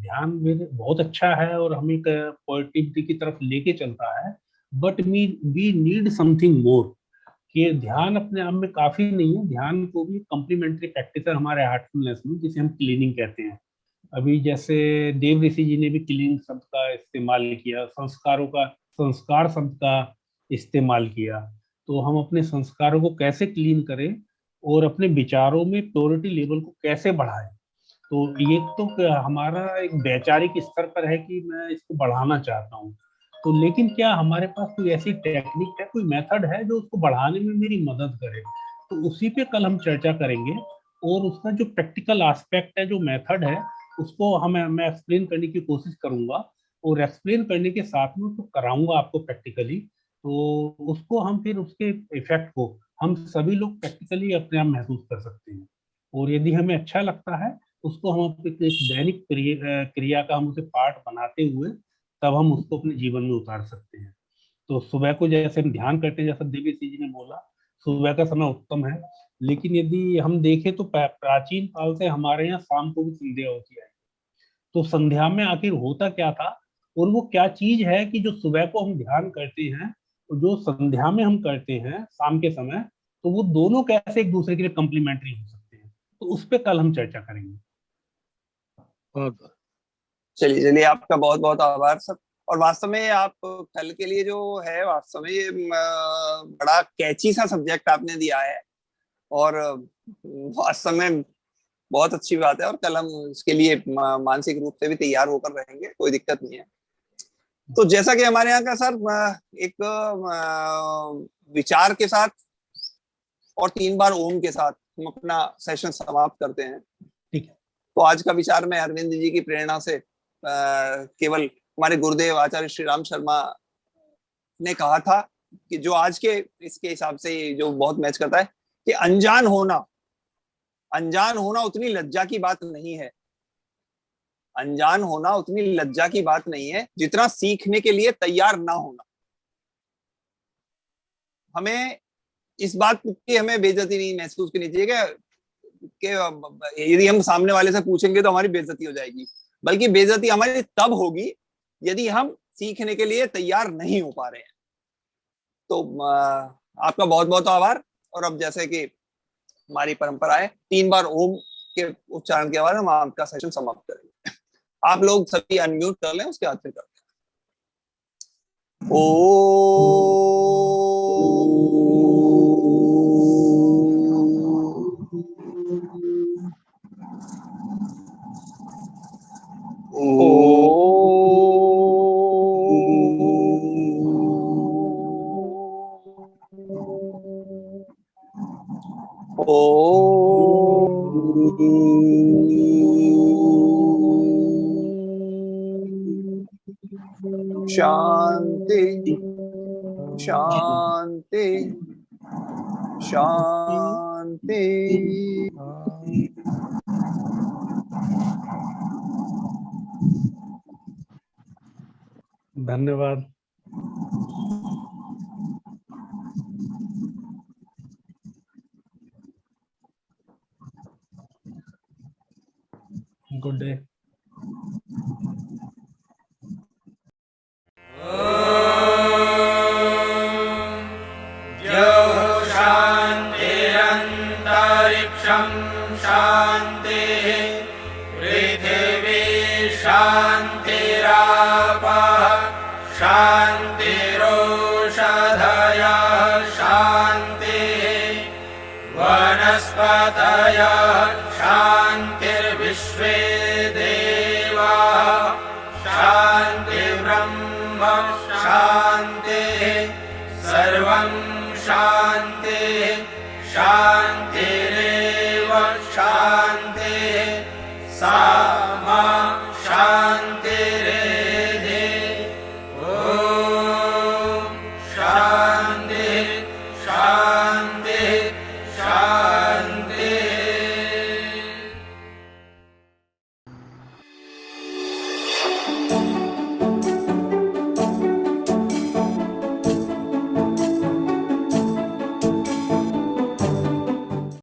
Speaker 3: ध्यान मेरे बहुत अच्छा है और हमें पॉजिटिविटी की तरफ लेके चलता है, but we need something more. कि ध्यान अपने आप में काफी नहीं है, ध्यान को भी कम्प्लीमेंट्री प्रैक्टिस है हमारे हार्टफुलनेस में, जिसे हम क्लीनिंग कहते हैं। अभी जैसे देव ऋषि जी ने भी क्लीनिंग शब्द का इस्तेमाल किया, संस्कार शब्द का इस्तेमाल किया। तो हम अपने संस्कारों को कैसे क्लीन करें और अपने विचारों में प्योरिटी लेवल को कैसे बढ़ाएं। तो ये तो हमारा एक वैचारिक स्तर पर है कि मैं इसको बढ़ाना चाहता हूँ, तो लेकिन क्या हमारे पास कोई ऐसी टेक्निक है, कोई मेथड है जो उसको बढ़ाने में मेरी मदद करे? तो उसी पे कल हम चर्चा करेंगे, और उसका जो प्रैक्टिकल एस्पेक्ट है, जो मेथड है, उसको मैं एक्सप्लेन करने की कोशिश करूंगा, और एक्सप्लेन करने के साथ में उसको कराऊंगा आपको प्रैक्टिकली। तो उसको हम फिर उसके इफेक्ट को हम सभी लोग प्रैक्टिकली अपने आप महसूस कर सकते हैं, और यदि हमें अच्छा लगता है उसको हम एक दैनिक क्रिया का हम उसे पार्ट बनाते हुए तब हम उसको अपने जीवन में उतार सकते हैं। तो सुबह को जैसे हम ध्यान करते हैं, जैसा देवी जी ने बोला, सुबह का समय उत्तम है, लेकिन यदि हम देखें तो प्राचीन काल से हमारे यहाँ शाम को भी संध्या होती है। तो संध्या में आखिर होता क्या था, और वो क्या चीज है कि जो सुबह को हम ध्यान करते हैं और जो संध्या में हम करते हैं शाम के समय, तो वो दोनों कैसे एक दूसरे के लिए कम्प्लीमेंट्री हो सकते हैं, तो उस पर कल हम चर्चा करेंगे।
Speaker 2: चलिए चलिए, आपका बहुत बहुत आभार सर। और वास्तव में आप कल के लिए जो है, वास्तव में ये बड़ा कैची सा सब्जेक्ट आपने दिया है, और वास्तव में बहुत अच्छी बात है, और कल हम इसके लिए मानसिक रूप से भी तैयार होकर रहेंगे, कोई दिक्कत नहीं है। तो जैसा कि हमारे यहाँ का सर एक विचार के साथ और 3 बार ओम के साथ हम अपना सेशन समाप्त करते हैं।
Speaker 3: ठीक है।
Speaker 2: तो आज का विचार मैं अरविंद जी की प्रेरणा से केवल हमारे गुरुदेव आचार्य श्री राम शर्मा ने कहा था कि जो आज के इसके हिसाब से जो बहुत मैच करता है, कि अनजान होना उतनी लज्जा की बात नहीं है। अनजान होना उतनी लज्जा की बात नहीं है जितना सीखने के लिए तैयार ना होना। हमें इस बात की हमें बेइज्जती नहीं महसूस करनी चाहिए कि यदि हम सामने वाले से पूछेंगे तो हमारी बेइज्जती हो जाएगी, बल्कि बेइज्जती हमारी तब होगी यदि हम सीखने के लिए तैयार नहीं हो पा रहे हैं। तो आपका बहुत बहुत आभार। और अब जैसे कि हमारी परंपरा है, 3 बार ओम के उच्चारण के बाद हम आपका सेशन समाप्त करेंगे। आप लोग सभी अनम्यूट कर लें, उसके बाद फिर करते हैं। शांति शांति शांति।
Speaker 3: धन्यवाद। Good day.
Speaker 5: शांतिरंतरिक्षं शांतिः पृथिवी शांतिरापः शांतिरोषधयः शांतिः वनस्पतयः शांतिर्विश्वे देवाः शांतिर्ब्रह्म शांतिः सर्वं शांतिः शांतिः